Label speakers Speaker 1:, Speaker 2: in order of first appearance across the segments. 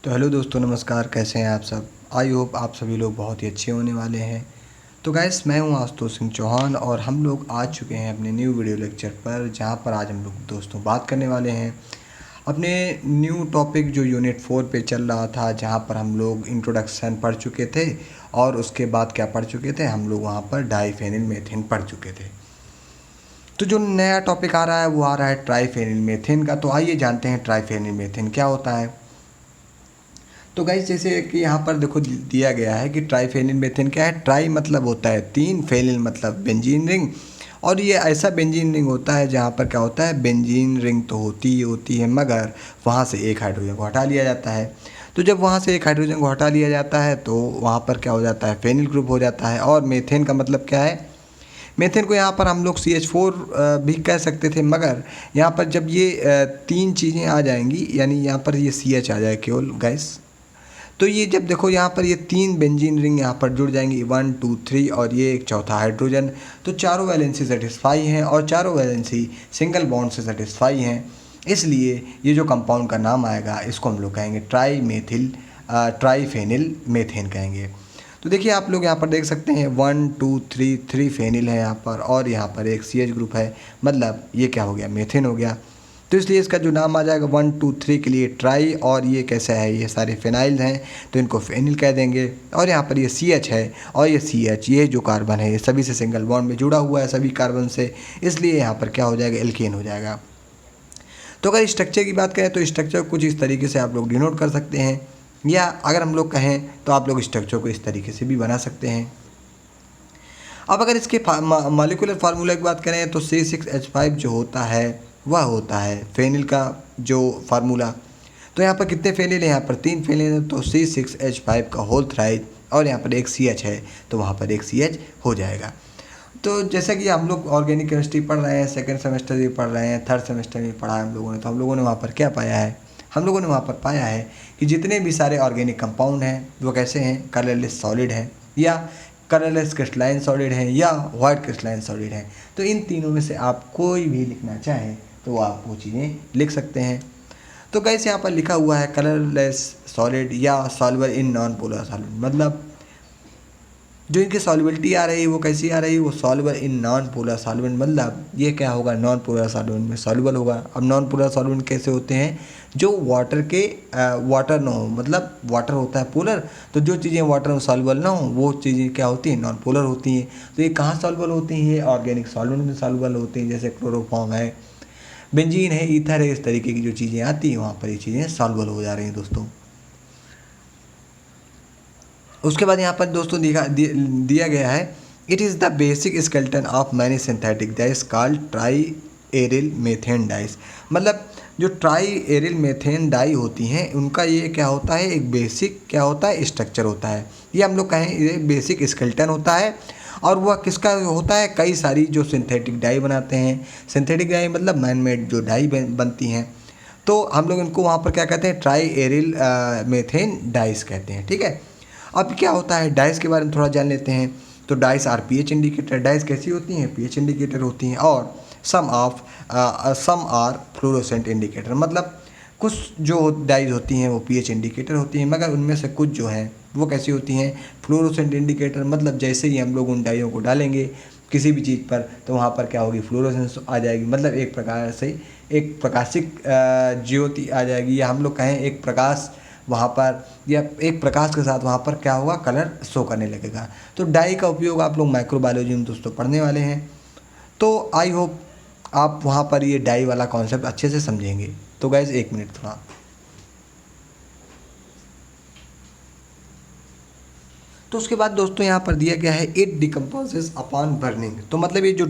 Speaker 1: तो हेलो दोस्तों, नमस्कार। कैसे हैं आप सब? आई होप आप सभी लोग बहुत ही अच्छे होने वाले हैं। तो गाइस, मैं हूं आशुतोष सिंह चौहान और हम लोग आ चुके हैं अपने न्यू वीडियो लेक्चर पर, जहां पर आज हम लोग दोस्तों बात करने वाले हैं अपने न्यू टॉपिक जो यूनिट 4 पे चल रहा था, जहां पर हम लोग इंट्रोडक्शन पढ़ चुके थे और उसके बाद क्या पढ़ चुके थे, हम लोग वहाँ पर डाइफेनिल मीथेन पढ़ चुके थे। तो जो नया टॉपिक आ रहा है वो आ रहा है ट्राइफेनिल मीथेन का। तो आइए जानते हैं ट्राइफेनिल मीथेन क्या होता है। तो गाइस, जैसे कि यहाँ पर देखो दिया गया है कि ट्राइफेनिल मीथेन क्या है। ट्राई मतलब होता है तीन, फेनिल मतलब बेंजीन रिंग। और ये ऐसा बेंजीन रिंग होता है जहाँ पर क्या होता है, बेंजीन रिंग तो होती ही होती है, मगर वहाँ से एक हाइड्रोजन को हटा लिया जाता है। तो जब वहाँ से एक हाइड्रोजन को हटा लिया जाता है तो वहाँ पर क्या हो जाता है, फेनिल ग्रुप हो जाता है। और मीथेन का मतलब क्या है, मीथेन को यहाँ पर हम लोग CH4 भी कह सकते थे, मगर यहाँ पर जब ये तीन चीज़ें आ जाएंगी, यानी यहाँ पर ये CH आ जाए केवल गैस, तो ये जब देखो यहाँ पर ये तीन बेंजीन रिंग यहाँ पर जुड़ जाएंगी, 1 2 3, और ये एक चौथा हाइड्रोजन। तो चारों वैलेंसी सेटिस्फाई हैं और चारों वैलेंसी सिंगल बॉन्ड से सेटिस्फाई हैं। इसलिए ये जो कंपाउंड का नाम आएगा इसको हम लोग कहेंगे ट्राइफेनिल मीथेन कहेंगे। तो देखिए आप लोग यहाँ पर देख सकते हैं 1 2 3, 3 फेनिल है यहाँ पर, और यहाँ पर एक CH ग्रुप है, मतलब ये क्या हो गया, मीथेन हो गया। तो इसलिए इसका जो नाम आ जाएगा 1 2 3 के लिए ट्राई, और ये कैसा है, ये सारे फिनाइल हैं तो इनको फेनिल कह देंगे। और यहाँ पर ये CH है, और ये CH, ये जो कार्बन है ये सभी से सिंगल बॉन्ड में जुड़ा हुआ है, सभी कार्बन से, इसलिए यहाँ पर क्या हो जाएगा, एल्केन हो जाएगा। तो अगर स्ट्रक्चर की बात करें तो स्ट्रक्चर कुछ इस तरीके से आप लोग डिनोट कर सकते हैं, या अगर हम लोग कहें तो आप लोग स्ट्रक्चर को इस तरीके से भी बना सकते हैं। अब अगर इसके मॉलिक्यूलर फार्मूला की बात करें तो C6H5 जो होता है वह होता है फेनिल का जो फार्मूला। तो यहाँ पर कितने फेनिल है, यहाँ पर 3 फेनिल है, तो C6H5 का होल थ्राइड, और यहाँ पर एक CH है तो वहाँ पर एक CH हो जाएगा। तो जैसा कि हम लोग ऑर्गेनिक केमिस्ट्री पढ़ रहे हैं, सेकंड सेमेस्टर भी पढ़ रहे हैं, थर्ड सेमेस्टर भी पढ़ा है हम लोगों ने, तो हम लोगों ने वहाँ पर क्या पाया है, हम लोगों ने वहाँ पर पाया है कि जितने भी सारे ऑर्गेनिक कंपाउंड हैं वो कैसे हैं, कलरलेस सॉलिड हैं, या कलरलेस क्रिस्टलाइन सॉलिड हैं, या वाइट क्रिस्टलाइन सॉलिड हैं। तो इन तीनों में से आप कोई भी लिखना चाहें तो आप वो चीज़ें लिख सकते हैं। तो गाइस, यहाँ पर लिखा हुआ है कलरलेस सॉलिड या soluble in non polar solvent, मतलब जो इनकी सॉल्युबिलिटी आ रही है वो कैसी आ रही है, वो soluble in non polar solvent, मतलब ये क्या होगा, नॉन पोलर सॉल्वेंट में सॉल्युबल होगा। अब नॉन पोलर सॉल्वेंट कैसे होते हैं, जो वाटर के वाटर ना हो, मतलब वाटर होता है पोलर, तो जो चीज़ें वाटर में सॉल्युबल ना हो वो चीज़ें क्या होती हैं, नॉन पोलर होती हैं। तो ये कहाँ सॉल्युबल होती हैं, ऑर्गेनिक सॉल्वेंट में सॉल्युबल होती हैं, जैसे क्लोरोफॉर्म है, बेंजीन है, ईथर है, इस तरीके की जो चीज़ें आती हैं वहाँ पर ये चीज़ें सॉल्युबल हो जा रही हैं दोस्तों। उसके बाद यहाँ पर दोस्तों दिया गया है, it is the basic skeleton of many synthetic dice called try aryl methane dice, मतलब जो ट्राई एरिल मेथेन डाई होती हैं उनका ये क्या होता है, एक बेसिक क्या होता है, स्ट्रक्चर होता है। ये हम लोग कहें ये बेसिक स्केलेटन होता है, और वह किसका होता है, कई सारी जो सिंथेटिक डाई बनाते हैं, सिंथेटिक डाई मतलब मैन मेड जो डाई बनती हैं, तो हम लोग इनको वहाँ पर क्या कहते हैं, ट्राई एरिल मेथेन डाइस कहते हैं। ठीक है, अब क्या होता है, डाइस के बारे में थोड़ा जान लेते हैं। तो dyes are pH indicator, dyes कैसी होती हैं, पीएच इंडिकेटर होती हैं, और सम आर फ्लोरोसेंट इंडिकेटर, मतलब कुछ जो डाइज होती हैं वो पीएच इंडिकेटर होती हैं, मगर उनमें से कुछ जो हैं वो कैसी होती हैं, फ्लोरोसेंट इंडिकेटर, मतलब जैसे ही हम लोग उन डाइयों को डालेंगे किसी भी चीज़ पर तो वहाँ पर क्या होगी, फ्लोरोसेंस आ जाएगी, मतलब एक प्रकार से एक प्रकाशिक ज्योति आ जाएगी, या हम लोग कहें एक प्रकाश वहाँ पर, या एक प्रकाश के साथ वहाँ पर क्या होगा, कलर शो करने लगेगा। तो डाई का उपयोग आप लोग माइक्रोबायोलॉजी में दोस्तों पढ़ने वाले हैं, तो आई होप आप वहाँ पर ये डाई वाला कॉन्सेप्ट अच्छे से समझेंगे। तो गाइज एक मिनट थोड़ा, तो उसके बाद दोस्तों यहाँ पर दिया गया है इट डिकम्पोजेज अपॉन बर्निंग। तो मतलब ये जो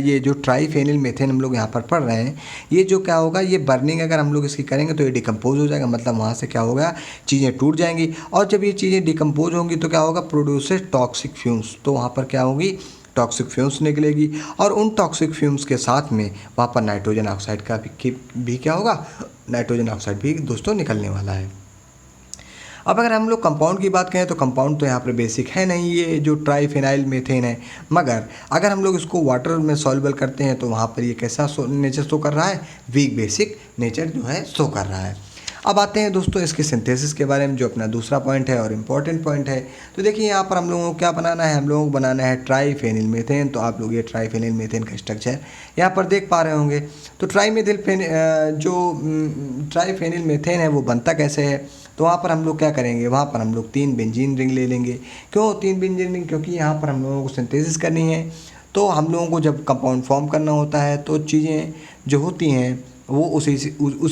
Speaker 1: ये जो ट्राइफेनिल मेथेन हम लोग यहाँ पर पढ़ रहे हैं, ये जो क्या होगा, ये बर्निंग अगर हम लोग इसकी करेंगे तो ये डिकम्पोज हो जाएगा, मतलब वहाँ से क्या होगा, चीज़ें टूट जाएंगी, और जब ये चीज़ें डिकम्पोज होंगी तो क्या होगा, प्रोड्यूसेस टॉक्सिक फ्यूम्स, तो वहाँ पर क्या होगी, टॉक्सिक फ्यूम्स निकलेगी, और उन टॉक्सिक फ्यूम्स के साथ में वहाँ पर नाइट्रोजन ऑक्साइड का भी क्या होगा, नाइट्रोजन ऑक्साइड भी दोस्तों निकलने वाला है। अब अगर हम लोग कंपाउंड की बात करें तो कंपाउंड तो यहाँ पर बेसिक है नहीं, ये जो ट्राइफेनाइल मेथेन है, मगर अगर हम लोग इसको वाटर में सॉल्युबल करते हैं तो वहाँ पर ये कैसा नेचर शो कर रहा है, वीक बेसिक नेचर जो है शो कर रहा है। अब आते हैं दोस्तों इसके सिंथेसिस के बारे में, जो अपना दूसरा पॉइंट है और इम्पॉर्टेंट पॉइंट है। तो देखिए यहाँ पर हम लोगों को क्या बनाना है, हम लोगों को बनाना है ट्राईफेनिल मीथेन। तो आप लोग ये ट्राईफेनिल मीथेन का स्ट्रक्चर यहाँ पर देख पा रहे होंगे। तो ट्राईफेनिल मीथेन है वो बनता कैसे है, तो वहाँ पर हम लोग क्या करेंगे, वहाँ पर हम लोग 3 बेंजीन रिंग ले लेंगे। क्यों 3 बेंजीन रिंग, क्योंकि यहाँ पर हम लोगों को सिंथेसिस करनी है। तो हम लोगों को जब कंपाउंड फॉर्म करना होता है तो चीज़ें जो होती हैं वो उसी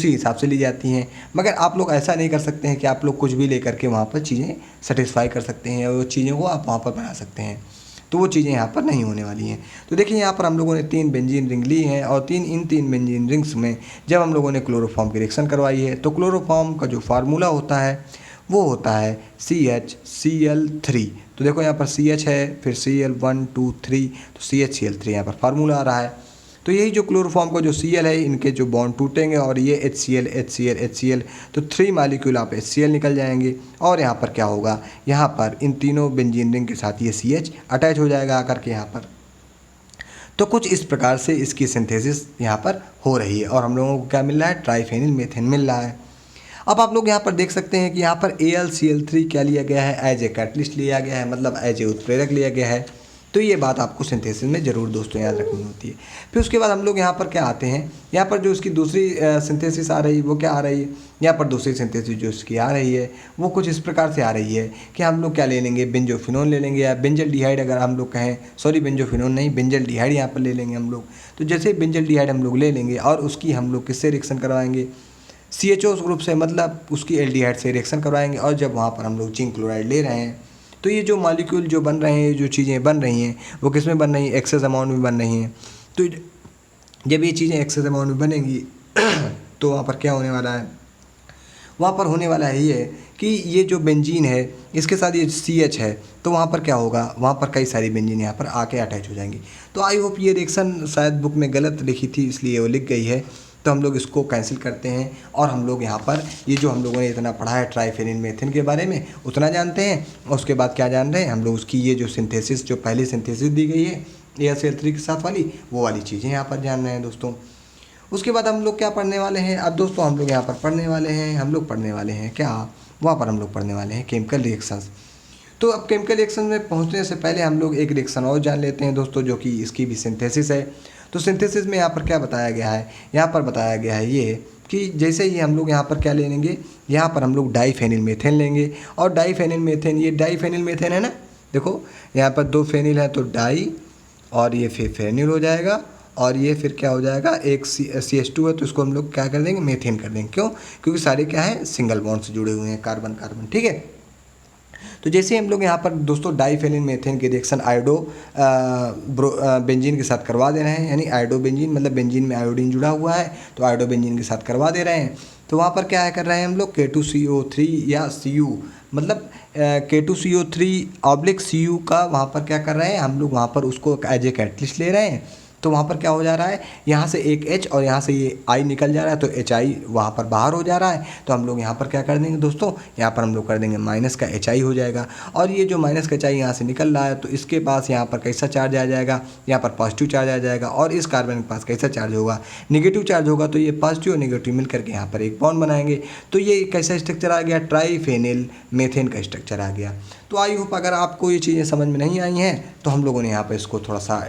Speaker 1: हिसाब से ली जाती हैं। मगर आप लोग ऐसा नहीं कर सकते हैं कि आप लोग कुछ भी लेकर के वहाँ पर चीज़ें सेटिस्फाई कर सकते हैं और वो चीज़ों को आप वहाँ पर बना सकते हैं, तो वो चीज़ें यहाँ पर नहीं होने वाली हैं। तो देखिए यहाँ पर हम लोगों ने 3 बेंजीन रिंग ली हैं और इन 3 बेंजीन रिंग्स में जब हम लोगों ने क्लोरोफॉर्म की रिएक्शन करवाई है तो क्लोरोफॉर्म का जो फार्मूला होता है वो होता है CHCl3। तो देखो यहाँ पर CH है, फिर Cl 1 2 3, तो CHCl3 यहाँ पर फार्मूला आ रहा है। तो यही जो क्लोरोफॉर्म का जो Cl है, इनके जो बॉन्ड टूटेंगे और ये HCl, तो 3 मालिक्यूल आप HCl निकल जाएंगे। और यहाँ पर क्या होगा, यहाँ पर इन तीनों बेंजीन रिंग के साथ ये CH अटैच हो जाएगा आकर के यहाँ पर। तो कुछ इस प्रकार से इसकी सिंथेसिस यहाँ पर हो रही है और हम लोगों को क्या मिल रहा है, ट्राईफेनिल मीथेन मिल रहा है। अब आप लोग यहाँ पर देख सकते हैं कि यहाँ पर AlCl3 क्या लिया गया है, एज ए कैटलिस्ट लिया गया है, मतलब एज ए उत्प्रेरक लिया गया है। तो ये बात आपको सिंथेसिस में ज़रूर दोस्तों याद रखनी होती है। फिर उसके बाद हम लोग यहाँ पर क्या आते हैं, यहाँ पर जो इसकी दूसरी सिंथेसिस आ रही है वो क्या आ रही है, यहाँ पर दूसरी सिंथेसिस जो इसकी आ रही है वो कुछ इस प्रकार से आ रही है कि हम लोग क्या ले लेंगे, बेंजोफिनोन ले लेंगे या बेंजल्डिहाइड अगर हम लोग कहें, सॉरी बेंजोफिनोन नहीं, बेंजल्डिहाइड यहाँ पर ले लेंगे हम लोग। तो जैसे बेंजल्डिहाइड हम लोग ले लेंगे और उसकी हम लोग किससे रिएक्शन करवाएंगे, CHO ग्रुप से, मतलब उसकी एल्डिहाइड से रिएक्शन करवाएंगे। और जब वहाँ पर हम लोग जिंक क्लोराइड ले रहे हैं तो ये जो मॉलिक्यूल जो बन रहे हैं, जो चीज़ें बन रही हैं वो किस में बन रही हैं, एक्सेस अमाउंट में बन रही हैं। तो जब ये चीज़ें एक्सेस अमाउंट में बनेंगी तो वहाँ पर क्या होने वाला है, वहाँ पर होने वाला है ये कि ये जो बेंजीन है इसके साथ ये CH है, तो वहाँ पर क्या होगा, वहाँ पर कई सारी बेंजीन यहाँ पर आके अटैच हो जाएंगी। तो आई होप ये रिएक्शन शायद बुक में गलत लिखी थी इसलिए वो लिख गई है, तो हम लोग इसको कैंसिल करते हैं और हम लोग यहाँ पर ये जो हम लोगों ने इतना पढ़ा है ट्राईफेनिल मीथेन के बारे में उतना जानते हैं। और उसके बाद क्या जान रहे हैं हम लोग, उसकी ये जो सिंथेसिस, जो पहली सिंथेसिस दी गई है AlCl3 के साथ वाली, वो वाली चीज़ें यहाँ पर जान रहे हैं दोस्तों। उसके बाद हम लोग क्या पढ़ने वाले हैं, अब दोस्तों हम लोग यहाँ पर पढ़ने वाले हैं, हम लोग पढ़ने वाले हैं क्या, वहाँ पर हम लोग पढ़ने वाले हैं केमिकल रिएक्शंस। तो अब केमिकल रिएक्शन में पहुँचने से पहले हम लोग एक रिएक्शन और जान लेते हैं दोस्तों, जो कि इसकी भी सिंथेसिस है। तो सिंथेसिस में यहाँ पर क्या बताया गया है, यहाँ पर बताया गया है ये कि जैसे ही हम लोग यहाँ पर क्या ले लेंगे, यहाँ पर हम लोग डाईफेनिल मीथेन लेंगे। और डाईफेनिल मीथेन, ये डाईफेनिल मीथेन है ना, देखो यहाँ पर 2 फेनिल है तो डाई, और ये फिर फेनिल हो जाएगा, और ये फिर क्या हो जाएगा, एक CH2 है तो इसको हम लोग क्या कर देंगे, मीथेन कर देंगे। क्यों, क्योंकि सारे क्या है, सिंगल बॉन्ड से जुड़े हुए हैं, कार्बन कार्बन, ठीक है। तो जैसे हम लोग यहाँ पर दोस्तों डाईफेनिल मीथेन की रिएक्शन बेंजीन के साथ करवा दे रहे हैं, यानी आयोडो बेंजीन, मतलब बेंजीन में आयोडीन जुड़ा हुआ है तो आयोडो बेंजीन के साथ करवा दे रहे हैं। तो वहाँ पर क्या है कर रहे हैं हम लोग, K2CO3 या Cu, मतलब K2CO3/Cu का वहाँ पर क्या कर रहे हैं हम लोग, वहाँ पर उसको एज ए कैटलिस्ट ले रहे हैं। तो वहाँ पर क्या हो जा रहा है, यहाँ से एक H और यहाँ से ये I निकल जा रहा है, तो HI वहाँ पर बाहर हो जा रहा है। तो हम लोग यहाँ पर क्या कर देंगे दोस्तों, यहाँ पर हम लोग कर देंगे माइनस का HI हो जाएगा। और ये जो माइनस का HI यहाँ से निकल रहा है तो इसके पास यहाँ पर कैसा चार्ज आ जाएगा, यहाँ पर पॉजिटिव चार्ज आ जाएगा। और इस कार्बन के पास कैसा चार्ज होगा, निगेटिव चार्ज होगा। तो ये पॉजिटिव और निगेटिव मिल करके यहाँ पर एक बॉन्ड बनाएंगे। तो ये कैसा स्ट्रक्चर आ गया, ट्राईफेनिल मीथेन का स्ट्रक्चर आ गया। तो आई होप अगर आपको ये चीज़ें समझ में नहीं आई हैं तो हम लोगों ने यहाँ पर इसको थोड़ा सा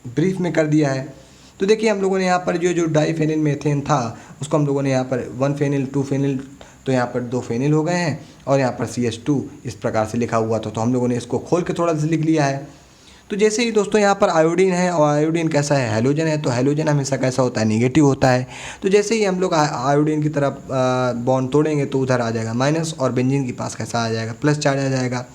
Speaker 1: ब्रीफ में कर दिया है। तो देखिए हम लोगों ने यहाँ पर जो डाईफेनिल मीथेन था उसको हम लोगों ने यहाँ पर 1 फेनिल 2 फेनिल, तो यहाँ पर 2 फेनिल हो गए हैं, और यहाँ पर CH2 इस प्रकार से लिखा हुआ था। तो हम लोगों ने इसको खोल के थोड़ा सा लिख लिया है। तो जैसे ही दोस्तों यहाँ पर आयोडीन है, और आयोडीन कैसा है, हैलोजन है, तो हैलोजन हमेशा कैसा होता है, निगेटिव होता है। तो जैसे ही हम लोग आयोडीन की तरफ बॉन्ड तोड़ेंगे तो उधर आ जाएगा माइनस, और बेंजीन के पास कैसा आ जाएगा, प्लस चार्ज आ जाएगा।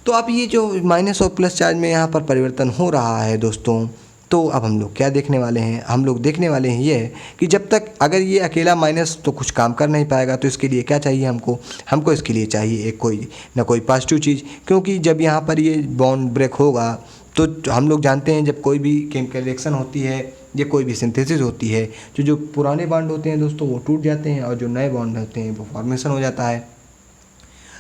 Speaker 1: तो अब ये जो माइनस और प्लस चार्ज में यहाँ पर परिवर्तन हो रहा है दोस्तों, तो अब हम लोग क्या देखने वाले हैं, हम लोग देखने वाले हैं ये कि जब तक अगर ये अकेला माइनस तो कुछ काम कर नहीं पाएगा, तो इसके लिए क्या चाहिए हमको इसके लिए चाहिए एक कोई ना कोई पॉजिटिव चीज़। क्योंकि जब यहाँ पर ये बॉन्ड ब्रेक होगा तो हम लोग जानते हैं जब कोई भी केमिकल रिएक्शन होती है या कोई भी सिंथेसिस होती है, जो पुराने बॉन्ड होते हैं दोस्तों वो टूट जाते हैं, और जो नए बॉन्ड होते हैं वो फॉर्मेशन हो जाता है।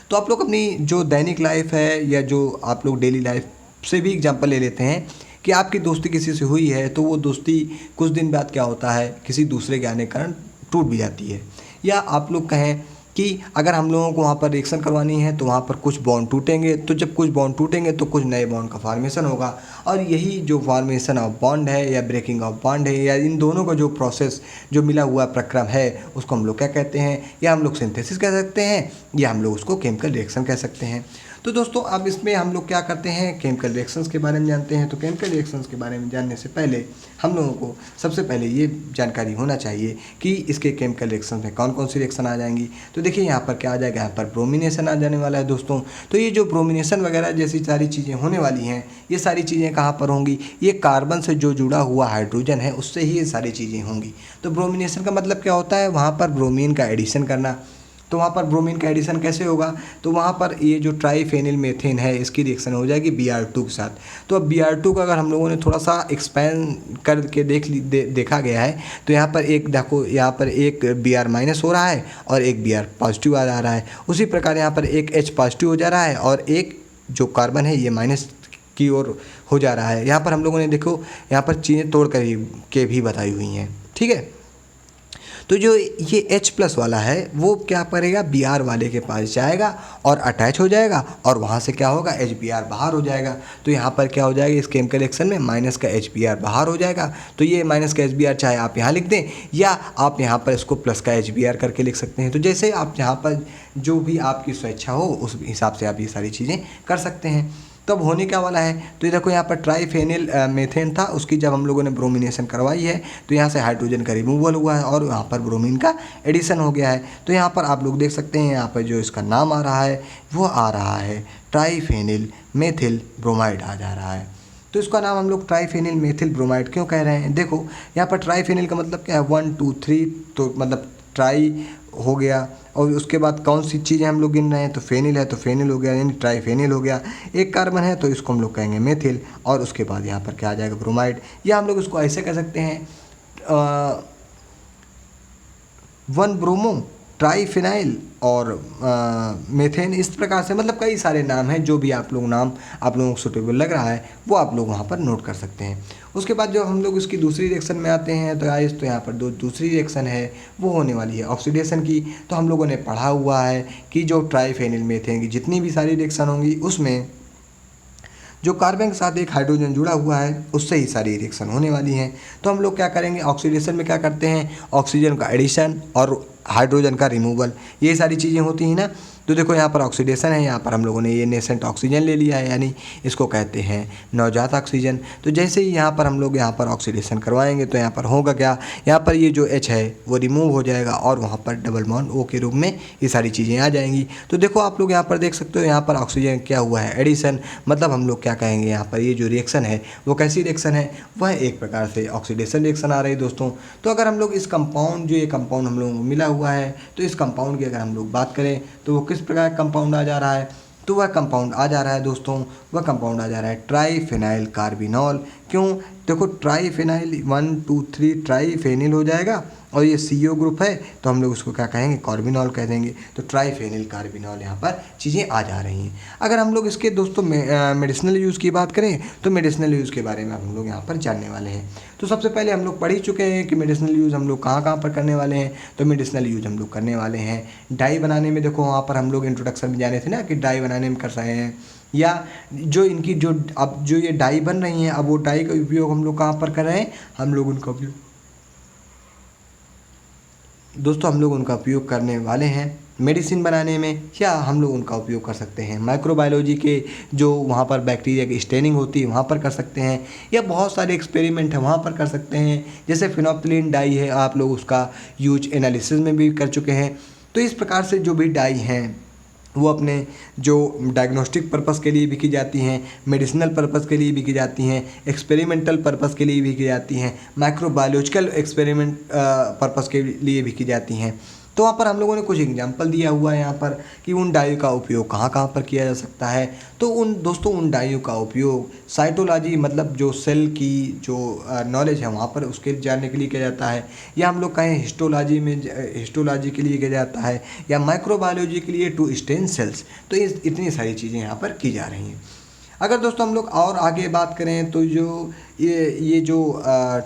Speaker 1: तो आप लोग अपनी जो दैनिक लाइफ है या जो आप लोग डेली लाइफ से भी एग्जांपल ले लेते हैं कि आपकी दोस्ती किसी से हुई है, तो वो दोस्ती कुछ दिन बाद क्या होता है, किसी दूसरे के आने के कारण टूट भी जाती है। या आप लोग कहें कि अगर हम लोगों को वहाँ पर रिएक्शन करवानी है तो वहाँ पर कुछ बॉन्ड टूटेंगे, तो जब कुछ बॉन्ड टूटेंगे तो कुछ नए बॉन्ड का फॉर्मेशन होगा, और यही जो फॉर्मेशन ऑफ बॉन्ड है या ब्रेकिंग ऑफ बॉन्ड है या इन दोनों का जो प्रोसेस जो मिला हुआ प्रक्रम है उसको हम लोग क्या कहते हैं, या हम लोग सिंथेसिस कह सकते हैं या हम लोग उसको केमिकल रिएक्शन कह सकते हैं। तो दोस्तों अब इसमें हम लोग क्या करते हैं, केमिकल रिएक्शंस के बारे में जानते हैं। तो केमिकल रिएक्शंस के बारे में जानने से पहले हम लोगों को सबसे पहले ये जानकारी होना चाहिए कि इसके केमिकल रिएक्शंस में कौन कौन सी रिएक्शन आ जाएंगी। तो देखिए यहाँ पर क्या आ जाएगा, यहाँ पर ब्रोमिनेशन आ जाने वाला है दोस्तों। तो ये जो ब्रोमिनेशन वगैरह जैसी सारी चीज़ें होने वाली हैं, ये सारी चीज़ें कहाँ पर होंगी, ये कार्बन से जो जुड़ा हुआ हाइड्रोजन है उससे ही ये सारी चीज़ें होंगी। तो ब्रोमिनेशन का मतलब क्या होता है, वहाँ पर ब्रोमीन का एडिशन करना। तो वहाँ पर ब्रोमीन का एडिशन कैसे होगा, तो वहाँ पर ये जो ट्राईफेनिल मेथेन है इसकी रिएक्शन हो जाएगी Br2 के साथ। तो अब Br2 का अगर हम लोगों ने थोड़ा सा एक्सपैंड करके देखा गया है, तो यहाँ पर एक देखो, यहाँ पर एक Br- हो रहा है और एक Br पॉजिटिव आ जा रहा है। उसी प्रकार यहाँ पर एक H पॉजिटिव हो जा रहा है और एक जो कार्बन है ये माइनस की ओर हो जा रहा है। यहाँ पर हम लोगों ने देखो यहाँ पर चीज़ें तोड़ कर के भी बताई हुई हैं, ठीक है। तो जो ये H+ वाला है वो क्या करेगा, Br वाले के पास जाएगा और अटैच हो जाएगा और वहाँ से क्या होगा, HBr बाहर हो जाएगा। तो यहाँ पर क्या हो जाएगा, इस केमिकल रिएक्शन में माइनस का HBr बाहर हो जाएगा। तो ये माइनस का HBr चाहे आप यहाँ लिख दें या आप यहाँ पर इसको प्लस का HBr करके लिख सकते हैं। तो जैसे आप यहाँ पर जो भी आपकी स्वेच्छा हो उस हिसाब से आप ये सारी चीज़ें कर सकते हैं। तब होने क्या वाला है, तो ये देखो यहाँ पर ट्राईफेनिल मेथेन था, उसकी जब हम लोगों ने ब्रोमिनेशन करवाई है तो यहाँ से हाइड्रोजन का रिमूवल हुआ है और यहाँ पर ब्रोमीन का एडिशन हो गया है। तो यहाँ पर आप लोग देख सकते हैं यहाँ पर जो इसका नाम आ रहा है वो आ रहा है ट्राईफेनिल मेथिल ब्रोमाइड आ जा रहा है। तो इसका नाम हम लोग ट्राईफेनिल मेथिल ब्रोमाइड क्यों कह रहे हैं, देखो यहाँ पर ट्राईफेनिल का मतलब क्या है, 1 2 3, तो मतलब ट्राई हो गया और उसके बाद कौन सी चीज़ें हम लोग गिन रहे हैं, तो फेनिल है तो फेनिल हो गया, यानी ट्राईफेनिल हो गया। एक कार्बन है तो इसको हम लोग कहेंगे मेथिल, और उसके बाद यहाँ पर क्या आ जाएगा, ब्रोमाइड। या हम लोग इसको ऐसे कह सकते हैं 1 ब्रोमो ट्राईफिनाइल और मेथेन, इस प्रकार से मतलब कई सारे नाम हैं। जो भी आप लोग नाम आप लोगों को सूटेबल लग रहा है वो आप लोग वहाँ पर नोट कर सकते हैं। उसके बाद जब हम लोग इसकी दूसरी रिएक्शन में आते हैं तो गाइस, तो यहाँ पर दूसरी रिएक्शन है वो होने वाली है ऑक्सीडेशन की। तो हम लोगों ने पढ़ा हुआ है कि जो ट्राईफेनिल मेथेन की जितनी भी सारी रिएक्शन होंगी उसमें जो कार्बन के साथ एक हाइड्रोजन जुड़ा हुआ है उससे ही सारी रिएक्शन होने वाली हैं। तो हम लोग क्या करेंगे, ऑक्सीडेशन में क्या करते हैं, ऑक्सीजन का एडिशन और हाइड्रोजन का रिमूवल, ये सारी चीज़ें होती हैं ना। तो देखो यहाँ पर ऑक्सीडेशन है, यहाँ पर हम लोगों ने ये नेसेंट ऑक्सीजन ले लिया है, यानी इसको कहते हैं नवजात ऑक्सीजन। तो जैसे ही यहाँ पर हम लोग यहाँ पर ऑक्सीडेशन करवाएंगे तो यहाँ पर होगा क्या, यहाँ पर ये जो H है वो रिमूव हो जाएगा और वहाँ पर डबल बॉन्ड O के रूप में ये सारी चीज़ें आ जाएंगी। तो देखो आप लोग यहाँ पर देख सकते हो, यहाँ पर ऑक्सीजन क्या हुआ है, एडिशन। मतलब हम लोग क्या कहेंगे, यहाँ पर ये जो रिएक्शन है वो कैसी रिएक्शन है, वह एक प्रकार से ऑक्सीडेशन रिएक्शन आ रही है दोस्तों। तो अगर हम लोग इस कंपाउंड, जो ये कंपाउंड हम लोगों को मिला हुआ है, तो इस कंपाउंड की अगर हम लोग बात करें तो वो किस प्रकार कंपाउंड आ जा रहा है, तो वह कंपाउंड आ जा रहा है दोस्तों, वह कंपाउंड आ जा रहा है ट्राईफेनाइल कार्बिनॉल। क्यों, देखो ट्राईफेनाइल 1 2 3 ट्राईफेनिल हो जाएगा और ये CO ग्रुप है तो हम लोग उसको क्या कहेंगे, कार्बिनॉल कह देंगे। तो ट्राईफेनिल कार्बिनॉल यहाँ पर चीज़ें आ जा रही हैं। अगर हम लोग इसके दोस्तों मेडिसिनल यूज़ की बात करें तो मेडिसिनल यूज़ के बारे में हम लोग यहाँ पर जानने वाले हैं। तो सबसे पहले हम लोग पढ़ ही चुके हैं कि मेडिसिनल यूज़ हम लोग कहाँ कहाँ पर करने वाले हैं। तो मेडिसिनल यूज़ हम लोग करने वाले हैं डाई बनाने में। देखो वहाँ पर हम लोग इंट्रोडक्शन में जाने थे ना कि डाई बनाने में कर रहे हैं, या जो इनकी जो अब जो ये डाई बन रही हैं, अब वो डाई का उपयोग हम लोग कहाँ पर कर रहे हैं, हम लोग उनका उपयोग दोस्तों हम लोग उनका उपयोग करने वाले हैं मेडिसिन बनाने में, या हम लोग उनका उपयोग कर सकते हैं माइक्रोबायोलॉजी के जो वहाँ पर बैक्टीरिया की स्टेनिंग होती है वहाँ पर कर सकते हैं, या बहुत सारे एक्सपेरिमेंट हैं वहाँ पर कर सकते हैं। जैसे फिनोप्थिलीन डाई है, आप लोग उसका यूज एनालिसिस में भी कर चुके हैं। तो इस प्रकार से जो भी डाई हैं वो अपने जो डायग्नोस्टिक पर्पस के लिए भी की जाती हैं, मेडिसिनल पर्पस के लिए भी की जाती हैं, एक्सपेरिमेंटल पर्पस के लिए भी की जाती हैं, माइक्रोबायोलॉजिकल एक्सपेरिमेंट पर्पस के लिए भी की जाती हैं। तो वहाँ पर हम लोगों ने कुछ एग्जांपल दिया हुआ है यहाँ पर कि उन डाइयों का उपयोग कहाँ कहाँ पर किया जा सकता है। तो उन डाइयों का उपयोग साइटोलॉजी, मतलब जो सेल की जो नॉलेज है वहाँ पर उसके जानने के लिए किया जाता है, या हम लोग कहें हिस्टोलॉजी के लिए किया जाता है, या माइक्रोबायोलॉजी के लिए टू स्टेन सेल्स। तो इतनी सारी चीज़ें यहाँ पर की जा रही हैं। अगर दोस्तों हम लोग और आगे बात करें तो जो ये जो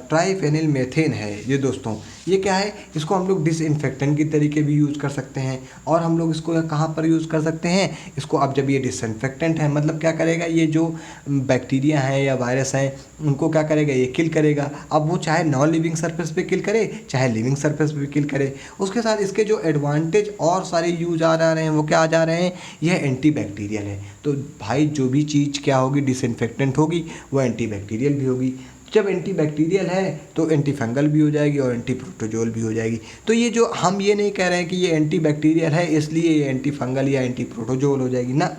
Speaker 1: ट्राइफेनिल मेथेन है ये दोस्तों, ये क्या है, इसको हम लोग डिसइंफेक्टेंट की तरीके भी यूज़ कर सकते हैं। और हम लोग इसको कहाँ पर यूज़ कर सकते हैं, इसको अब जब ये डिसइंफेक्टेंट है मतलब क्या करेगा, ये जो बैक्टीरिया हैं या वायरस हैं उनको क्या करेगा, ये किल करेगा। अब वो चाहे नॉन लिविंग सरफेस पे किल करे चाहे लिविंग सरफेस पे किल करे। उसके साथ इसके जो एडवांटेज और सारे यूज आ रहे हैं वो क्या आ जा रहे हैं, यह एंटी बैक्टीरियल है। तो भाई जो भी चीज़ क्या होगी, डिसइंफेक्टेंट होगी वो एंटी बैक्टीरियल भी होगी। जब एंटी बैक्टीरियल है तो एंटी फंगल भी हो जाएगी और एंटी प्रोटोजोल भी हो जाएगी। तो ये जो हम ये नहीं कह रहे हैं कि ये एंटी बैक्टीरियल है इसलिए ये एंटी फंगल या एंटी प्रोटोजोल हो जाएगी ना,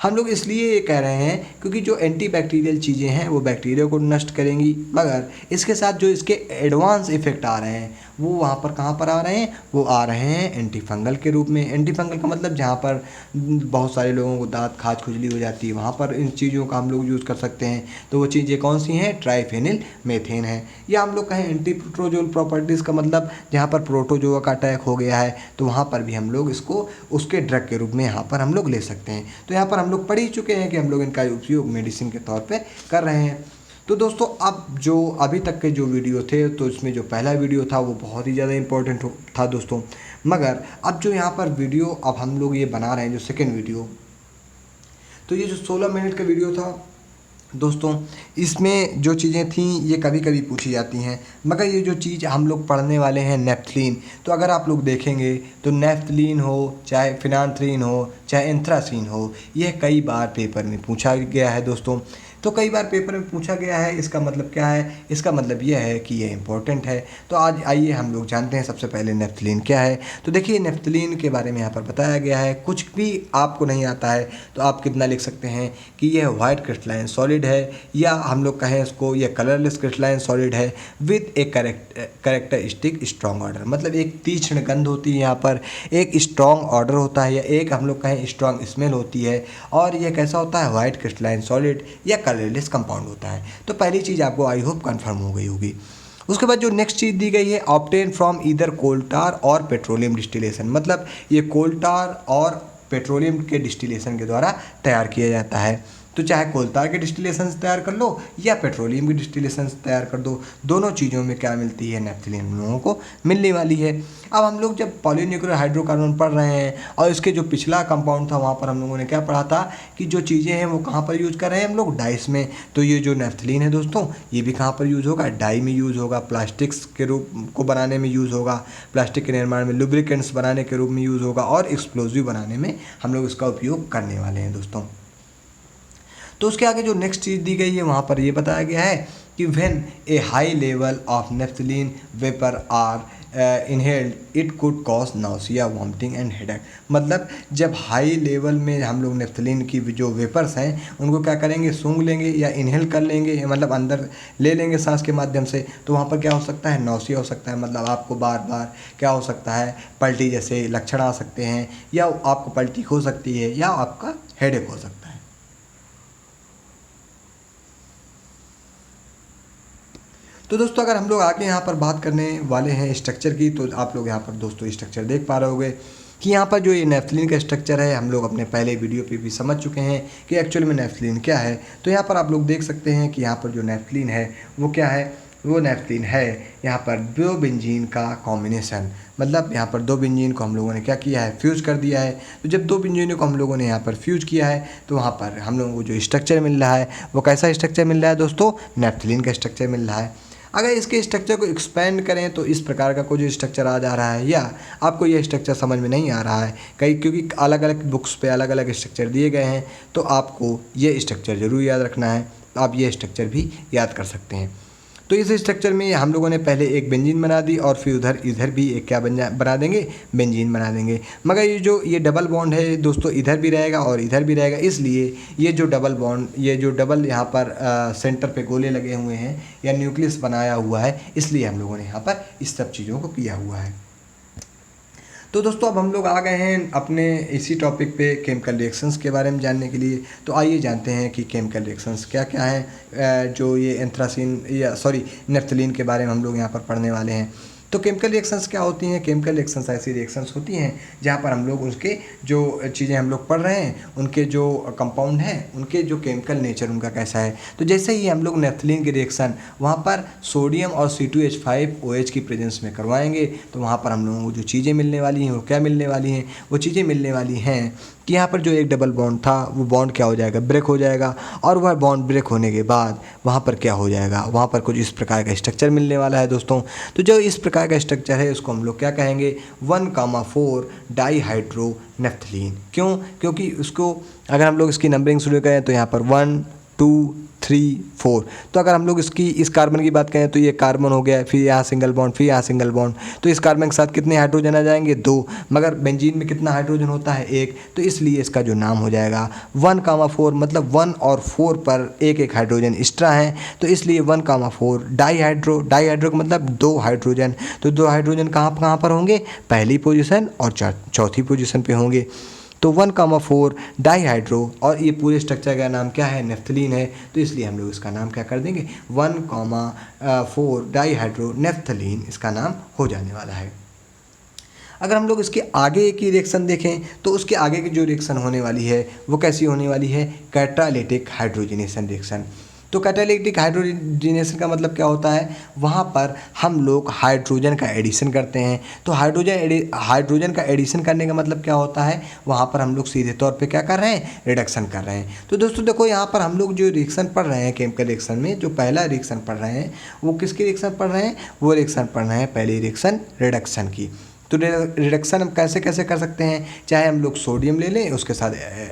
Speaker 1: हम लोग इसलिए ये कह रहे हैं क्योंकि जो एंटी बैक्टीरियल चीज़ें हैं वो बैक्टीरिया को नष्ट करेंगी, मगर इसके साथ जो इसके एडवांस इफेक्ट आ रहे हैं वो वहाँ पर कहाँ पर आ रहे हैं, वो आ रहे हैं एंटी फंगल के रूप में। एंटी फंगल का मतलब जहाँ पर बहुत सारे लोगों को दांत खाज खुजली हो जाती है वहाँ पर इन चीज़ों का हम लोग यूज़ कर सकते हैं। तो वो चीज़ें कौन सी हैं, ट्राइफेनिल मेथेन है। या हम लोग कहें एंटी प्रोटोजोल प्रॉपर्टीज़ का मतलब जहाँ पर प्रोटोजोआ का अटैक हो गया है तो वहाँ पर भी हम लोग इसको उसके ड्रग के रूप में यहाँ पर हम लोग ले सकते हैं। तो यहाँ पर हम लोग पढ़ ही चुके हैं कि हम लोग इनका उपयोग मेडिसिन के तौर पे कर रहे हैं। तो दोस्तों अब जो अभी तक के जो वीडियो थे तो इसमें जो पहला वीडियो था वो बहुत ही ज़्यादा इम्पोर्टेंट था दोस्तों, मगर अब जो यहाँ पर वीडियो अब हम लोग ये बना रहे हैं जो सेकेंड वीडियो, तो ये जो 16 मिनट का वीडियो था दोस्तों, इसमें जो चीज़ें थीं ये कभी कभी पूछी जाती हैं, मगर ये जो चीज़ हम लोग पढ़ने वाले हैं नेफ्थलीन, तो अगर आप लोग देखेंगे तो नेफ्थलीन हो चाहे फिनांथ्रीन हो चाहे एंथ्रासीन हो, यह कई बार पेपर में पूछा गया है दोस्तों। तो कई बार पेपर में पूछा गया है, इसका मतलब क्या है, इसका मतलब यह है कि ये इम्पोर्टेंट है। तो आज आइए हम लोग जानते हैं सबसे पहले नेफ्थलीन क्या है। तो देखिए नेफ्थलीन के बारे में यहाँ पर बताया गया है। कुछ भी आपको नहीं आता है तो आप कितना लिख सकते हैं कि यह वाइट क्रिस्टलाइन सॉलिड है, या हम लोग कहें इसको यह कलरलेस क्रिस्टलाइन सॉलिड है with a characteristic strong order. मतलब एक तीक्ष्ण गंध होती है यहाँ पर, एक स्ट्रॉन्ग ऑर्डर होता है, या एक हम लोग कहें स्ट्रॉन्ग स्मेल होती है, और यह कैसा होता है, वाइट क्रिस्टलाइन सॉलिड या कलरलेस कंपाउंड होता है। तो पहली चीज़ आपको आई होप कंफर्म हो गई होगी। उसके बाद जो नेक्स्ट चीज़ दी गई है, ऑब्टेन फ्रॉम ईदर कोल्टार और पेट्रोलियम डिस्टिलेशन, मतलब ये कोल्टार और पेट्रोलियम के डिस्टिलेशन के द्वारा तैयार किया जाता है। तो चाहे कोल्टार के डिस्टिलेशन से तैयार कर लो या पेट्रोलियम की डिस्टिलेशन से तैयार कर दो, दोनों चीज़ों में क्या मिलती है, नेफ्थलीन हम लोगों को मिलने वाली है। अब हम लोग जब पॉलीन्यूक्लियर हाइड्रोकार्बन पढ़ रहे हैं और इसके जो पिछला कंपाउंड था वहाँ पर हम लोगों ने क्या पढ़ा था कि जो चीज़ें हैं वो कहाँ पर यूज़ कर रहे हैं हम लोग, डाइस में। तो ये जो नेफ्थलीन है दोस्तों ये भी कहाँ पर यूज़ होगा, डाई में यूज़ होगा, प्लास्टिक्स के रूप को बनाने में यूज़ होगा, प्लास्टिक के निर्माण में, लुब्रिकेंट्स बनाने के रूप में यूज़ होगा, और एक्सप्लोजिव बनाने में हम लोग इसका उपयोग करने वाले हैं दोस्तों। तो उसके आगे जो नेक्स्ट चीज़ दी गई है वहाँ पर ये बताया गया है कि when a high level of naphthalene vapour are inhaled it could cause nausea, vomiting and headache. मतलब जब हाई लेवल में हम लोग नेफ्थलीन की जो वेपर्स हैं उनको क्या करेंगे, सूंघ लेंगे या इनहेल कर लेंगे, मतलब अंदर ले लेंगे सांस के माध्यम से, तो वहाँ पर क्या हो सकता है, नाउसिया हो सकता है। मतलब आपको बार बार क्या हो सकता है, पल्टी जैसे लक्षण आ सकते हैं, या आपको पल्टी हो सकती है, या आपका हेडेक हो सकता है। तो दोस्तों अगर हम लोग आगे यहाँ पर बात करने वाले हैं स्ट्रक्चर की, तो आप लोग यहाँ पर दोस्तों स्ट्रक्चर देख पा रहे होंगे कि यहाँ पर जो ये नेफ्थलीन का स्ट्रक्चर है हम लोग अपने पहले वीडियो पे भी समझ चुके हैं कि एक्चुअल में नेफ्थलीन क्या है। तो यहाँ पर आप लोग देख सकते हैं कि यहाँ पर जो नेफ्थलीन है वो क्या है, वो नेफ्थलीन है यहाँ पर दो बेंजीन का कॉम्बिनेशन। मतलब यहाँ पर दो बेंजीन को हम लोगों ने क्या किया है, फ्यूज़ कर दिया है। तो जब दो बेंजीनों को हम लोगों ने यहाँ पर फ्यूज़ किया है तो वहाँ पर हम लोगों को जो स्ट्रक्चर मिल रहा है वो कैसा स्ट्रक्चर मिल रहा है दोस्तों, नेफ्थलीन का स्ट्रक्चर मिल रहा है। अगर इसके स्ट्रक्चर को एक्सपेंड करें तो इस प्रकार का कोई स्ट्रक्चर आ जा रहा है, या आपको यह स्ट्रक्चर समझ में नहीं आ रहा है कई, क्योंकि अलग अलग बुक्स पे अलग अलग स्ट्रक्चर दिए गए हैं, तो आपको ये स्ट्रक्चर ज़रूर याद रखना है। आप ये स्ट्रक्चर भी याद कर सकते हैं। तो इस स्ट्रक्चर में हम लोगों ने पहले एक बेंजीन बना दी और फिर इधर भी एक क्या बना देंगे, बेंजीन बना देंगे। मगर ये डबल बॉन्ड है दोस्तों, इधर भी रहेगा और इधर भी रहेगा, इसलिए ये जो डबल बॉन्ड, ये जो डबल यहाँ पर सेंटर पे गोले लगे हुए हैं या न्यूक्लियस बनाया हुआ है, इसलिए हम लोगों ने यहाँ पर इस सब चीज़ों को किया हुआ है। तो दोस्तों अब हम लोग आ गए हैं अपने इसी टॉपिक पे केमिकल रिएक्शंस के बारे में जानने के लिए। तो आइए जानते हैं कि केमिकल रिएक्शंस क्या क्या हैं, जो ये एंथ्रासीन या नेफ्थलीन के बारे में हम लोग यहाँ पर पढ़ने वाले हैं। तो केमिकल रिएक्शंस क्या होती हैं? केमिकल रिएक्शंस ऐसी रिएक्शंस होती हैं जहाँ पर हम लोग उसके जो चीज़ें हम लोग पढ़ रहे हैं, उनके जो कंपाउंड हैं, उनके जो केमिकल नेचर उनका कैसा है। तो जैसे ही हम लोग नेफ्थलीन की रिएक्शन वहाँ पर सोडियम और C2H5OH की प्रेजेंस में करवाएंगे, तो वहाँ पर हम लोगों को जो चीज़ें मिलने वाली हैं वो क्या मिलने वाली हैं? वो चीज़ें मिलने वाली हैं कि यहाँ पर जो एक डबल बॉन्ड था वो बॉन्ड क्या हो जाएगा? ब्रेक हो जाएगा। और वह बॉन्ड ब्रेक होने के बाद वहाँ पर क्या हो जाएगा? वहाँ पर कुछ इस प्रकार का स्ट्रक्चर मिलने वाला है दोस्तों। तो जो इस प्रकार का स्ट्रक्चर है उसको हम लोग क्या कहेंगे? 1,4 डाईहाइड्रो नेफ्थलीन। क्यों? क्योंकि उसको अगर हम लोग इसकी नंबरिंग शुरू करें तो यहाँ पर 1 2 3 4, तो अगर हम लोग इस कार्बन की बात करें तो ये कार्बन हो गया, फिर यहाँ सिंगल बॉन्ड, फिर यहाँ सिंगल बॉन्ड, तो इस कार्बन के साथ कितने हाइड्रोजन आ जाएंगे? 2। मगर बेंजीन में कितना हाइड्रोजन होता है? 1। तो इसलिए इसका जो नाम हो जाएगा 1,4, मतलब 1 और 4 पर एक एक हाइड्रोजन एक्स्ट्रा है, तो इसलिए 1,4 डाईहाइड्रो। डाईहाइड्रो का मतलब 2 हाइड्रोजन। तो 2 हाइड्रोजन कहाँ कहाँ पर होंगे? पहली पोजीशन और चौथी पोजीशन पे होंगे। तो 1,4 डाईहाइड्रो, और ये पूरे स्ट्रक्चर का नाम क्या है? नेफ्थलीन है। तो इसलिए हम लोग इसका नाम क्या कर देंगे? 1,4 डाईहाइड्रो नेफ्थलीन इसका नाम हो जाने वाला है। अगर हम लोग इसके आगे की रिएक्शन देखें तो उसके आगे की जो रिएक्शन होने वाली है वो कैसी होने वाली है? Catalytic hydrogenation reaction. तो कैटालिटिक हाइड्रोजनेशन का मतलब क्या होता है? वहाँ पर हम लोग हाइड्रोजन का एडिशन करते हैं। तो हाइड्रोजन का एडिशन करने का मतलब क्या होता है? वहाँ पर हम लोग सीधे तौर पे क्या कर रहे हैं? रिडक्शन कर रहे हैं। तो दोस्तों देखो, यहाँ पर हम लोग जो रिएक्शन पढ़ रहे हैं केमिकल रिएक्शन में, जो पहला रिएक्शन पढ़ रहे हैं वो किसकी रिएक्शन पढ़ रहे हैं? वो रिएक्शन पढ़ रहे हैं पहली रिएक्शन रिडक्शन की। तो रिडक्शन हम कैसे कैसे कर सकते हैं? चाहे हम लोग सोडियम ले लें, उसके साथ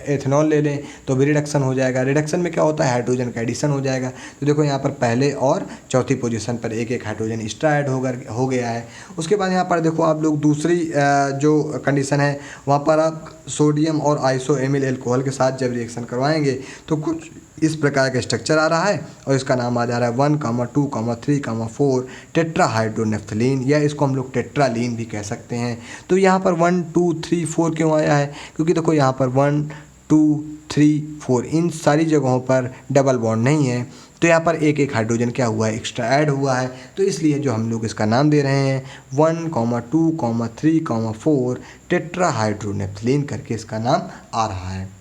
Speaker 1: एथेनॉल ले लें, तो भी रिडक्शन हो जाएगा। रिडक्शन में क्या होता है? हाइड्रोजन का एडिशन हो जाएगा। तो देखो यहाँ पर पहले और चौथी पोजीशन पर एक एक हाइड्रोजन एक्स्ट्रा ऐड हो गया है। उसके बाद यहाँ पर देखो आप लोग दूसरी जो कंडीशन है, वहाँ पर आप सोडियम और आइसोएमिल एल्कोहल के साथ जब रिएक्शन करवाएंगे तो कुछ इस प्रकार का स्ट्रक्चर आ रहा है, और इसका नाम आ जा रहा है 1,2,3,4 टेट्राहाइड्रोनेफ्थलीन, या इसको हम लोग टेट्रालीन भी कह सकते हैं। तो यहाँ पर 1 2 3 4 क्यों आया है? क्योंकि देखो यहाँ पर 1 2 3 4 इन सारी जगहों पर डबल बॉन्ड नहीं है, तो यहाँ पर एक एक हाइड्रोजन क्या हुआ है? एक्स्ट्रा ऐड हुआ है। तो इसलिए जो हम लोग इसका नाम दे रहे हैं 1,2,3,4 टेट्राहाइड्रोनेफ्थलीन करके इसका नाम आ रहा है।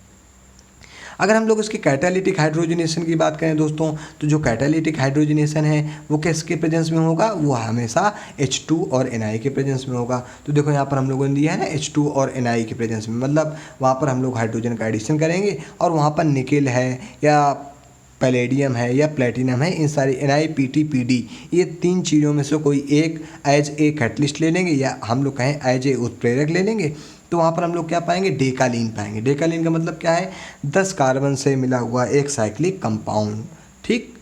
Speaker 1: अगर हम लोग इसकी कैटालिटिक हाइड्रोजनेशन की बात करें दोस्तों, तो जो कैटालिटिक हाइड्रोजनेशन है वो किसके प्रेजेंस में होगा? वो हमेशा H2 और Na के प्रेजेंस में होगा। तो देखो यहाँ पर हम लोगों ने दिया है ना H2 और Na के प्रेजेंस में, मतलब वहाँ पर हम लोग हाइड्रोजन का एडिशन करेंगे और वहाँ पर निकेल है या पैलेडियम है या प्लेटिनम है, इन सारी NiPt/Pd, ये 3 चीज़ों में से कोई एक एज ए कैटलिस्ट ले लेंगे, या हम लोग कहें एज ए उत्प्रेरक ले लेंगे। तो वहाँ पर हम लोग क्या पाएंगे? डेकालीन पाएंगे। डेकालीन का मतलब क्या है? 10 कार्बन से मिला हुआ एक साइक्लिक कंपाउंड। ठीक,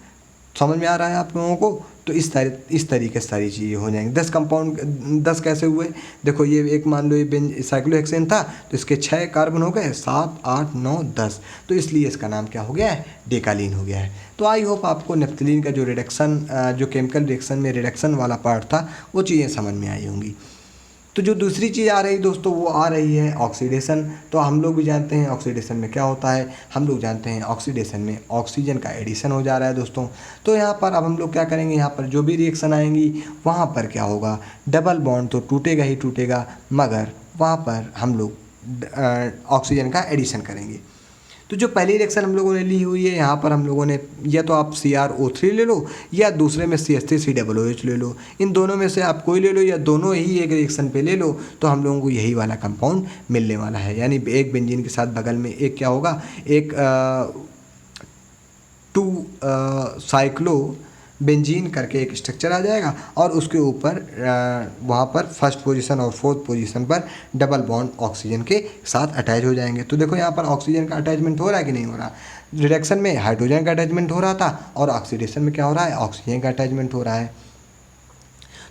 Speaker 1: समझ में आ रहा है आप लोगों को? तो इस तरीके से सारी चीज़ें हो जाएंगी। 10 कंपाउंड, 10 कैसे हुए? देखो ये एक मान लो ये साइक्लोहेक्सेन था, तो इसके 6 कार्बन हो गए, 7 8 9 10, तो इसलिए इसका नाम क्या हो गया है? डेकालीन हो गया है। तो आई होप आपको नेफ्थलीन का जो रिडक्शन, जो केमिकल रिएक्शन में रिडक्शन वाला पार्ट था वो चीज़ें समझ में आई होंगी। तो जो दूसरी चीज़ आ रही दोस्तों वो आ रही है ऑक्सीडेशन। तो हम लोग भी जानते हैं ऑक्सीडेशन में क्या होता है। हम लोग जानते हैं ऑक्सीडेशन में ऑक्सीजन का एडिशन हो जा रहा है दोस्तों। तो यहाँ पर अब हम लोग क्या करेंगे? यहाँ पर जो भी रिएक्शन आएंगी वहाँ पर क्या होगा? डबल बॉन्ड तो टूटेगा ही टूटेगा, मगर वहाँ पर हम लोग ऑक्सीजन का एडिशन करेंगे। तो जो पहली रिएक्शन हम लोगों ने ली हुई है, यहाँ पर हम लोगों ने या तो आप CrO3 ले लो या दूसरे में CH3COOH ले लो। इन दोनों में से आप कोई ले लो या दोनों ही एक रिएक्शन पे ले लो, तो हम लोगों को यही वाला कंपाउंड मिलने वाला है। यानी एक बेंजीन के साथ बगल में एक क्या होगा? एक 2 साइक्लो बेंजीन करके एक स्ट्रक्चर आ जाएगा, और उसके ऊपर वहाँ पर फर्स्ट पोजीशन और फोर्थ पोजीशन पर डबल बॉन्ड ऑक्सीजन के साथ अटैच हो जाएंगे। तो देखो यहाँ पर ऑक्सीजन का अटैचमेंट हो रहा है कि नहीं हो रहा? रिडक्शन में हाइड्रोजन का अटैचमेंट हो रहा था, और ऑक्सीडेशन में क्या हो रहा है? ऑक्सीजन का अटैचमेंट हो रहा है।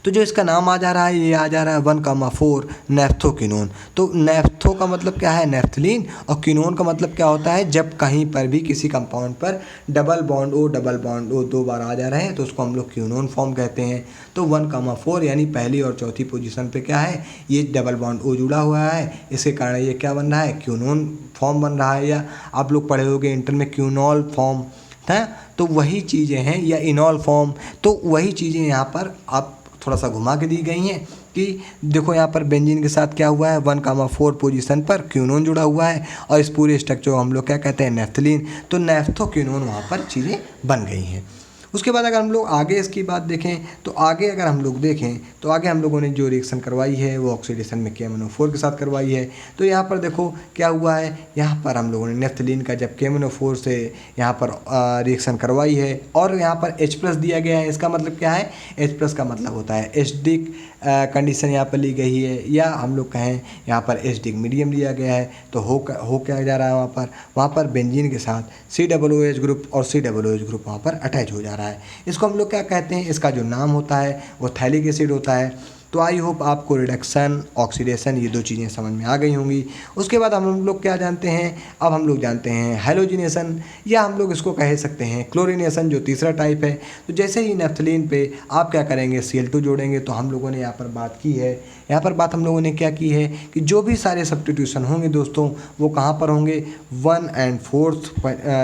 Speaker 1: तो जो इसका नाम आ जा रहा है, ये आ जा रहा है 1,4 नेफ्थोक्विनोन। तो नेफ्थो का मतलब क्या है? नेफ्थलीन, और क्विनोन का मतलब क्या होता है? जब कहीं पर भी किसी कंपाउंड पर डबल बॉन्ड ओ 2 बार आ जा रहे हैं तो उसको हम लोग क्विनोन फॉर्म कहते हैं। तो 1,4 यानी पहली और चौथी पोजीशन पे क्या है? ये डबल बॉन्ड ओ जुड़ा हुआ है, इसके कारण ये क्या बन रहा है? क्विनोन फॉर्म बन रहा है, या आप लोग पढ़े होंगे इंटर में क्विनोल फॉर्म है, तो वही चीज़ें हैं, या इनॉल फॉर्म। तो वही चीज़ें यहाँ पर आप थोड़ा सा घुमा के दी गई हैं कि देखो यहाँ पर बेंजीन के साथ क्या हुआ है 1,4 पोजीशन पर क्यूनोन जुड़ा हुआ है और इस पूरे स्ट्रक्चर को हम लोग क्या कहते हैं नेफ्थलीन। तो नेफ्थोक्यूनोन वहाँ पर चीज़ें बन गई हैं। उसके बाद अगर हम लोग आगे इसकी बात देखें तो आगे अगर हम लोग देखें तो आगे हम लोगों ने जो रिएक्शन करवाई है वो ऑक्सीडेशन में KMnO4 के साथ करवाई है। तो यहाँ पर देखो क्या हुआ है, यहाँ पर हम लोगों ने नेफ्थलीन का जब KMnO4 से यहाँ पर रिएक्शन करवाई है और यहाँ पर H+ दिया गया है। इसका मतलब क्या है, H+ का मतलब होता है एसिडिक कंडीशन यहाँ पर ली गई है, या हम लोग कहें यहाँ पर एसिडिक मीडियम लिया गया है। तो हो क्या जा रहा है वहाँ पर बेंजीन के साथ COOH ग्रुप और COOH ग्रुप वहाँ पर अटैच हो जा रहा है। इसको हम लोग क्या कहते हैं, इसका जो नाम होता है वो थैलिक एसिड होता है। तो आई होप आपको रिडक्शन ऑक्सीडेशन ये दो चीज़ें समझ में आ गई होंगी। उसके बाद हम लोग क्या जानते हैं, अब हम लोग जानते हैं हैलोजिनेशन, या हम लोग इसको कह सकते हैं क्लोरिनेशन, जो तीसरा टाइप है। तो जैसे ही नेफ्थलीन पे आप क्या करेंगे Cl2 जोड़ेंगे। तो हम लोगों ने यहाँ पर बात की है, यहाँ पर बात हम लोगों ने क्या की है कि जो भी सारे सब्स्टिट्यूशन होंगे दोस्तों वो कहाँ पर होंगे, 1 और 4th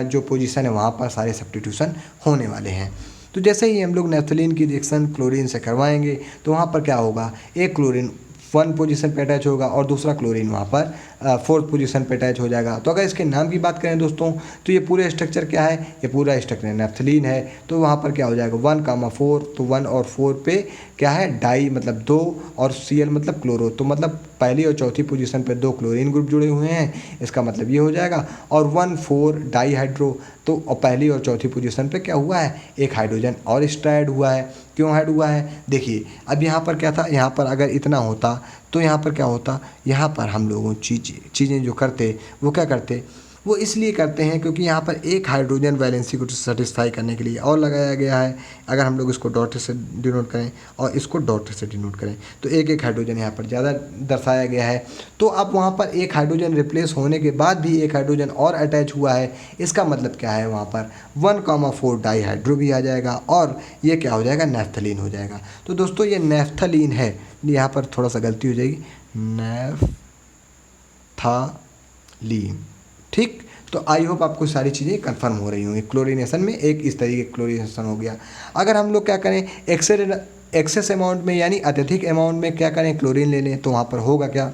Speaker 1: जो पोजीशन है वहाँ पर सारे सब्स्टिट्यूशन होने वाले हैं। तो जैसे ही हम लोग नेफ्थलीन की रिएक्शन क्लोरीन से करवाएंगे तो वहाँ पर क्या होगा, एक क्लोरीन 1 पोजीशन पे अटैच होगा और दूसरा क्लोरीन वहाँ पर 4th पोजीशन पे अटैच हो जाएगा। तो अगर इसके नाम की बात करें दोस्तों तो ये पूरे स्ट्रक्चर क्या है, ये पूरा स्ट्रक्चर नेफ्थलीन है। तो वहाँ पर क्या हो जाएगा 1,4, तो 1 और 4 पे क्या है डाई मतलब 2 और Cl मतलब क्लोरो, तो मतलब पहली और चौथी पोजीशन पे 2 क्लोरीन ग्रुप जुड़े हुए हैं, इसका मतलब ये हो जाएगा। और 1,4 डाई हाइड्रो, तो पहली और चौथी पोजीशन पे क्या हुआ है, एक हाइड्रोजन और एक्स्ट्रा ऐड हुआ है। क्यों ऐड हुआ है, देखिए अब यहाँ पर क्या था, यहाँ पर अगर इतना होता तो यहाँ पर क्या होता, यहाँ पर हम लोगों चीज़ें जो करते वो क्या करते, वो इसलिए करते हैं क्योंकि यहाँ पर एक हाइड्रोजन वैलेंसी को सेटिस्फाई करने के लिए और लगाया गया है। अगर हम लोग इसको डॉट से डिनोट करें और इसको डॉट से डिनोट करें तो एक एक हाइड्रोजन यहाँ पर ज़्यादा दर्शाया गया है। तो अब वहाँ पर एक हाइड्रोजन रिप्लेस होने के बाद भी एक हाइड्रोजन और अटैच हुआ है, इसका मतलब क्या है, वहाँ पर 1,4 डाई हाइड्रो भी आ जाएगा और ये क्या हो जाएगा, नेफ्थलीन हो जाएगा। तो दोस्तों ये नेफ्थलीन है, यहाँ पर थोड़ा सा गलती हो जाएगी, नेफ्थलीन, ठीक। तो आई होप आपको सारी चीज़ें कंफर्म हो रही होंगी। क्लोरीनेशन में एक इस तरीके क्लोरीनेशन हो गया। अगर हम लोग क्या करें एक्सेस अमाउंट में यानी अत्यधिक अमाउंट में क्या करें क्लोरीन ले लें, तो वहाँ पर होगा क्या,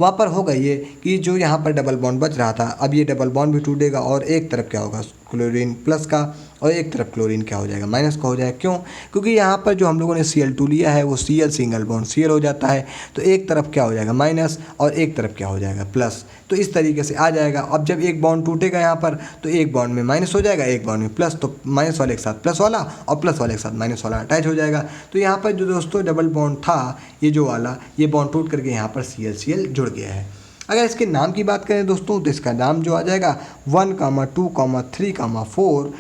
Speaker 1: वहाँ पर होगा ये कि जो यहाँ पर डबल बॉन्ड बच रहा था अब ये डबल बॉन्ड भी टूटेगा और एक तरफ क्या होगा क्लोरीन प्लस का और एक तरफ क्लोरीन क्या हो जाएगा, माइनस का हो जाएगा। क्यों, क्योंकि यहाँ पर जो हम लोगों ने Cl2 लिया है वो Cl सिंगल बॉन्ड Cl हो जाता है, तो एक तरफ क्या हो जाएगा माइनस और एक तरफ क्या हो जाएगा प्लस। तो इस तरीके से आ जाएगा। अब जब एक बॉन्ड टूटेगा यहाँ पर तो एक बॉन्ड में माइनस हो जाएगा, एक बॉन्ड में प्लस, तो माइनस वाले के साथ प्लस वाला और प्लस वाले के साथ माइनस वाला अटैच हो जाएगा। तो यहाँ पर जो दोस्तों डबल बॉन्ड था ये जो वाला, ये बॉन्ड टूट करके यहाँ पर Cl जुड़ गया है। अगर इसके नाम की बात करें दोस्तों तो इसका नाम जो आ जाएगा 1, 2, 3, 4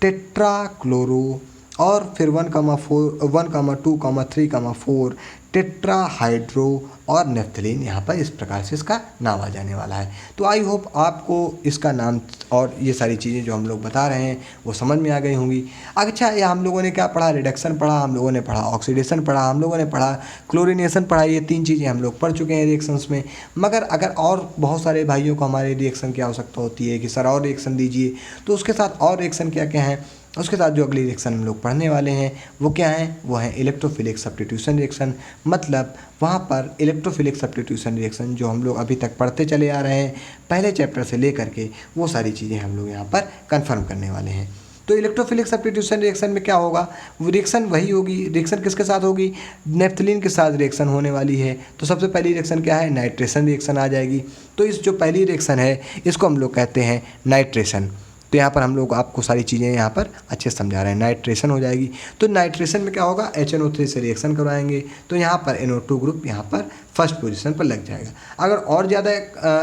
Speaker 1: टेट्राक्लोरो और फिर 1, 2, 3, 4 टेट्राहाइड्रो और नेफ्थलीन, यहाँ पर इस प्रकार से इसका नाम आ जाने वाला है। तो आई होप आपको इसका नाम और ये सारी चीज़ें जो हम लोग बता रहे हैं वो समझ में आ गई होंगी। अच्छा, ये हम लोगों ने क्या पढ़ा, रिडक्शन पढ़ा, हम लोगों ने पढ़ा ऑक्सीडेशन पढ़ा, हम लोगों ने पढ़ा क्लोरीनेशन पढ़ा। ये 3 चीज़ें हम लोग पढ़ चुके हैं रिएक्शंस में। मगर अगर और बहुत सारे भाइयों को हमारे रिएक्शन की आवश्यकता होती है कि सर और रिएक्शन दीजिए, तो उसके साथ और रिएक्शन क्या क्या है, उसके साथ जो अगली रिएक्शन हम लोग पढ़ने वाले हैं वो क्या है, वो है इलेक्ट्रोफिलिक सब्स्टिट्यूशन रिएक्शन। मतलब वहाँ पर इलेक्ट्रोफिलिक सब्स्टिट्यूशन रिएक्शन जो हम लोग अभी तक पढ़ते चले आ रहे हैं पहले चैप्टर से लेकर के, वो सारी चीज़ें हम लोग यहाँ पर कंफर्म करने वाले हैं। तो इलेक्ट्रोफिलिक सब्स्टिट्यूशन रिएक्शन में क्या होगा, वो रिएक्शन वही होगी, रिएक्शन किसके साथ होगी, नेफ्थलीन के साथ रिएक्शन होने वाली है। तो सबसे पहली रिएक्शन क्या है, नाइट्रेशन रिएक्शन आ जाएगी। तो इस जो पहली रिएक्शन है इसको हम लोग कहते हैं नाइट्रेशन। तो यहाँ पर हम लोग आपको सारी चीज़ें यहाँ पर अच्छे से समझा रहे हैं, नाइट्रेशन हो जाएगी। तो नाइट्रेशन में क्या होगा, HNO3 से रिएक्शन करवाएंगे तो यहाँ पर NO2 ग्रुप यहाँ पर फर्स्ट पोजीशन पर लग जाएगा। अगर और ज़्यादा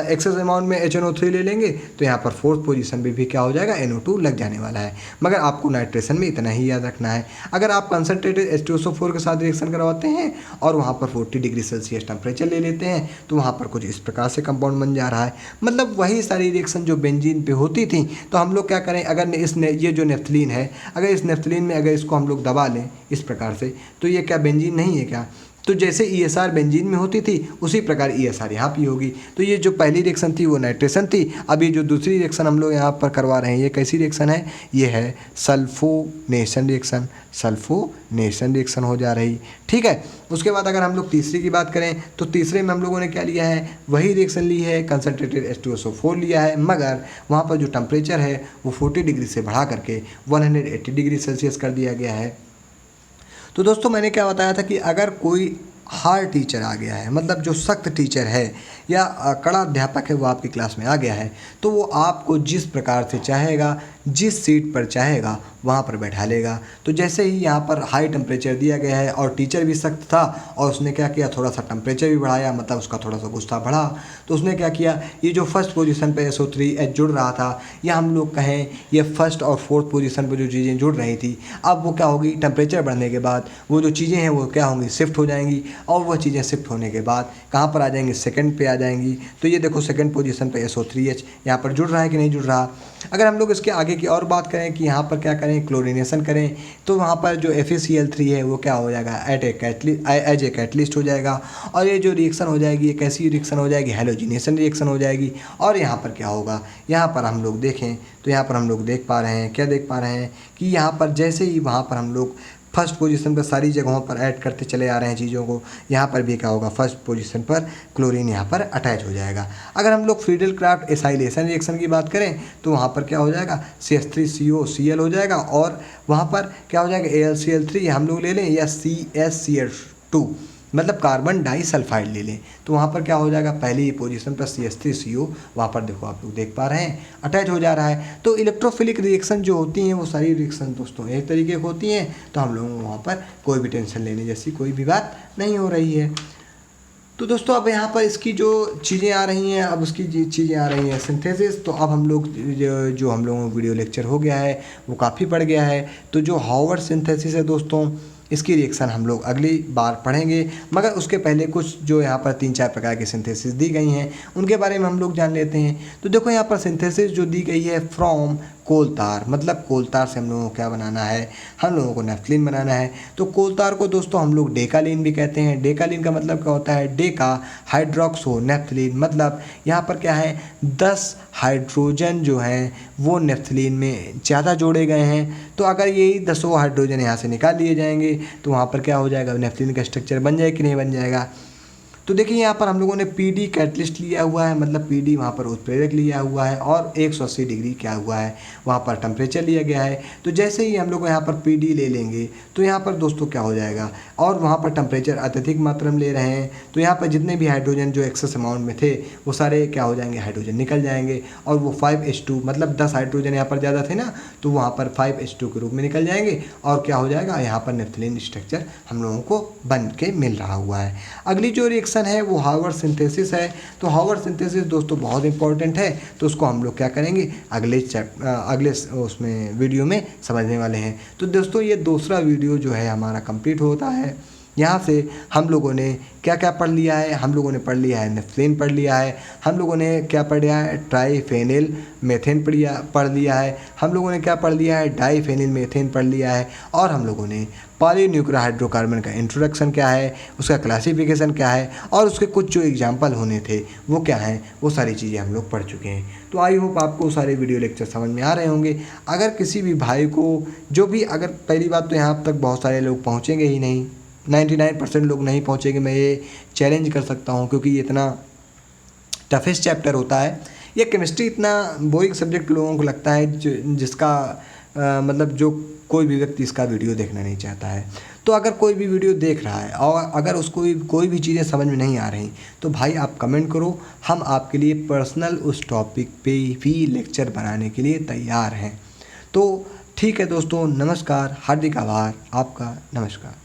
Speaker 1: एक्सेस अमाउंट में HNO3 ले लेंगे तो यहाँ पर 4th पोजीशन पे भी क्या हो जाएगा, NO2 लग जाने वाला है। मगर आपको नाइट्रेशन में इतना ही याद रखना है। अगर आप कंसनट्रेटेड H2SO4 के साथ रिएक्शन करवाते हैं और वहाँ पर 40 डिग्री सेल्सियस टेम्परेचर ले लेते हैं तो वहाँ पर कुछ इस प्रकार से कंपाउंड बन जा रहा है। मतलब वही सारी रिएक्शन जो बेंजीन पे होती थी। तो हम लोग क्या करें, अगर ये जो नेफ्थलीन है, अगर इस नेफ्थलीन में अगर इसको हम लोग दबा लें इस प्रकार से, तो ये क्या बेंजीन नहीं है क्या, तो जैसे ESR बेंजीन में होती थी उसी प्रकार ESR यहाँ भी होगी। तो ये जो पहली रिएक्शन थी वो नाइट्रेशन थी। अब ये जो दूसरी रिएक्शन हम लोग यहाँ पर करवा रहे हैं ये कैसी रिएक्शन है, ये है सल्फोनेशन रिएक्शन। सल्फोनेशन रिएक्शन हो जा रही, ठीक है। उसके बाद अगर हम लोग तीसरी की बात करें तो तीसरे में हम लोगों ने क्या लिया है, वही रिएक्शन ली है, कंसनट्रेटेड H2SO4 लिया है, मगर वहाँ पर जो टेम्परेचर है वो 40 डिग्री से बढ़ा करके 180 डिग्री सेल्सियस कर दिया गया है। तो दोस्तों मैंने क्या बताया था कि अगर कोई हार्ड टीचर आ गया है, मतलब जो सख्त टीचर है या कड़ा अध्यापक है वो आपकी क्लास में आ गया है, तो वो आपको जिस प्रकार से चाहेगा, जिस सीट पर चाहेगा वहाँ पर बैठा लेगा। तो जैसे ही यहाँ पर हाई टेम्परेचर दिया गया है और टीचर भी सख्त था और उसने क्या किया, थोड़ा सा टेम्परेचर भी बढ़ाया, मतलब उसका थोड़ा सा गुस्सा बढ़ा, तो उसने क्या किया, ये जो फर्स्ट पोजीशन पे SO3H जुड़ रहा था, या हम लोग कहें ये फर्स्ट और फोर्थ पोजीशन पर जो चीज़ें जुड़ रही थी, अब वो क्या होगी, टेम्परेचर बढ़ने के बाद वो जो चीज़ें हैं वो क्या होंगी, शिफ्ट हो जाएंगी। और वह चीज़ें शिफ्ट होने के बाद कहाँ पर आ जाएंगी, सेकंड पे आ जाएंगी। तो ये देखो सेकंड पोजीशन पे SO3H यहाँ पर जुड़ रहा है कि नहीं जुड़ रहा। अगर हम लोग इसके आगे की और बात करें कि यहाँ पर क्या करें, क्लोरीनेशन करें, तो वहाँ पर जो FeCl3 है वो क्या हो जाएगा, एज ए कैटलिस्ट हो जाएगा। और ये जो रिएक्शन हो जाएगी ये कैसी रिएक्शन हो जाएगी, हैलोजिनेशन रिएक्शन हो जाएगी। और यहाँ पर क्या होगा, यहाँ पर हम लोग देखें तो यहाँ पर हम लोग देख पा रहे हैं, क्या देख पा रहे हैं कि यहाँ पर जैसे ही वहाँ पर हम लोग फर्स्ट पोजीशन पर सारी जगहों पर ऐड करते चले आ रहे हैं चीज़ों को, यहाँ पर भी क्या होगा, फर्स्ट पोजीशन पर क्लोरीन यहाँ पर अटैच हो जाएगा। अगर हम लोग फ्रीडल क्राफ्ट एसाइलेशन रिएक्शन की बात करें तो वहाँ पर क्या हो जाएगा, CH3COCl हो जाएगा, और वहाँ पर क्या हो जाएगा, AlCl3 हम लोग ले लें, या CSCl2 मतलब कार्बन डाइसल्फाइड ले लें, तो वहाँ पर क्या हो जाएगा, पहली पोजीशन पर CH3CO वहाँ पर देखो आप लोग देख पा रहे हैं अटैच हो जा रहा है। तो इलेक्ट्रोफिलिक रिएक्शन जो होती हैं वो सारी रिएक्शन दोस्तों एक तरीके की होती हैं, तो हम लोगों को वहाँ पर कोई भी टेंशन लेने जैसी कोई भी बात नहीं हो रही है। तो दोस्तों अब यहाँ पर इसकी जो चीज़ें आ रही हैं, अब उसकी चीज़ें आ रही हैं सिंथेसिस। तो अब हम लोग जो हम लोगों को वीडियो लेक्चर हो गया है वो काफ़ी पड़ गया है। तो जो हावर्ड सिंथेसिस है दोस्तों, इसकी रिएक्शन हम लोग अगली बार पढ़ेंगे, मगर उसके पहले कुछ जो यहाँ पर 3-4 प्रकार की सिंथेसिस दी गई हैं उनके बारे में हम लोग जान लेते हैं। तो देखो यहाँ पर सिंथेसिस जो दी गई है फ्रॉम कोल तार, मतलब कोल तार से हम लोगों को क्या बनाना है, हम लोगों को नेफ्थलीन बनाना है। तो कोल तार को दोस्तों हम लोग डेकालीन भी कहते हैं। डेकालीन का मतलब क्या होता है, डेका हाइड्रोक्सो नेफ्थलीन, मतलब यहाँ पर क्या है 10 हाइड्रोजन जो हैं वो नेफ्थलीन में ज़्यादा जोड़े गए हैं। तो अगर यही 10 हाइड्रोजन यहाँ से निकाल लिए जाएंगे तो वहाँ पर क्या हो जाएगा, नेफ्थलीन का स्ट्रक्चर बन जाए कि नहीं बन जाएगा। तो देखिए यहाँ पर हम लोगों ने PD कैटलिस्ट लिया हुआ है, मतलब PD वहाँ पर उत्प्रेरक लिया हुआ है, और 180 डिग्री क्या हुआ है वहाँ पर टेम्परेचर लिया गया है। तो जैसे ही हम लोग यहाँ पर PD ले लेंगे तो यहाँ पर दोस्तों क्या हो जाएगा, और वहाँ पर टेम्परेचर अत्यधिक मात्रा में ले रहे हैं, तो यहाँ पर जितने भी हाइड्रोजन जो एक्सेस अमाउंट में थे वो सारे क्या हो जाएंगे, हाइड्रोजन निकल जाएंगे, और वो 5H2 मतलब 10 हाइड्रोजन यहाँ पर ज़्यादा थे ना, तो वहाँ पर 5H2 के रूप में निकल जाएंगे, और क्या हो जाएगा, यहाँ पर नेफ्थलीन स्ट्रक्चर हम लोगों को बन के मिल रहा हुआ है। अगली जो रिएक्शन है वो हावर्ड सिंथेसिस है। तो हावर्ड सिंथेसिस दोस्तों बहुत इंपॉर्टेंट है, तो उसको हम लोग क्या करेंगे अगले उसमें वीडियो में समझने वाले हैं। तो दोस्तों ये दूसरा वीडियो जो है हमारा कंप्लीट होता है। यहाँ से हम लोगों ने क्या क्या पढ़ लिया है, हम लोगों ने पढ़ लिया है नेफ्थलीन पढ़ लिया है, हम लोगों ने क्या पढ़ लिया है, ट्राईफेनिल मेथेन पढ़ लिया है, हम लोगों ने क्या पढ़ लिया है, डाईफेनिल मेथेन पढ़ लिया है, और हम लोगों ने पॉलीन्यूक्लियर हाइड्रोकार्बन का इंट्रोडक्शन क्या है, उसका क्लासिफिकेशन क्या है, और उसके कुछ जो एग्जाम्पल होने थे वो क्या हैं, वो सारी चीज़ें हम लोग पढ़ चुके हैं। तो आई होप आपको सारे वीडियो लेक्चर समझ में आ रहे होंगे। अगर किसी भी भाई को जो भी, अगर पहली बात तो यहाँ तक बहुत सारे लोग पहुँचेंगे ही नहीं, 99% लोग नहीं पहुँचेंगे, मैं ये चैलेंज कर सकता हूँ, क्योंकि ये इतना टफेस्ट चैप्टर होता है। ये केमिस्ट्री इतना बोरिंग सब्जेक्ट लोगों को लगता है जिसका मतलब जो कोई भी व्यक्ति इसका वीडियो देखना नहीं चाहता है। तो अगर कोई भी वीडियो देख रहा है और अगर उसको कोई भी चीज़ें समझ में नहीं आ रही, तो भाई आप कमेंट करो, हम आपके लिए पर्सनल उस टॉपिक पे भी लेक्चर बनाने के लिए तैयार हैं। तो ठीक है दोस्तों, नमस्कार, हार्दिक आभार आपका, नमस्कार।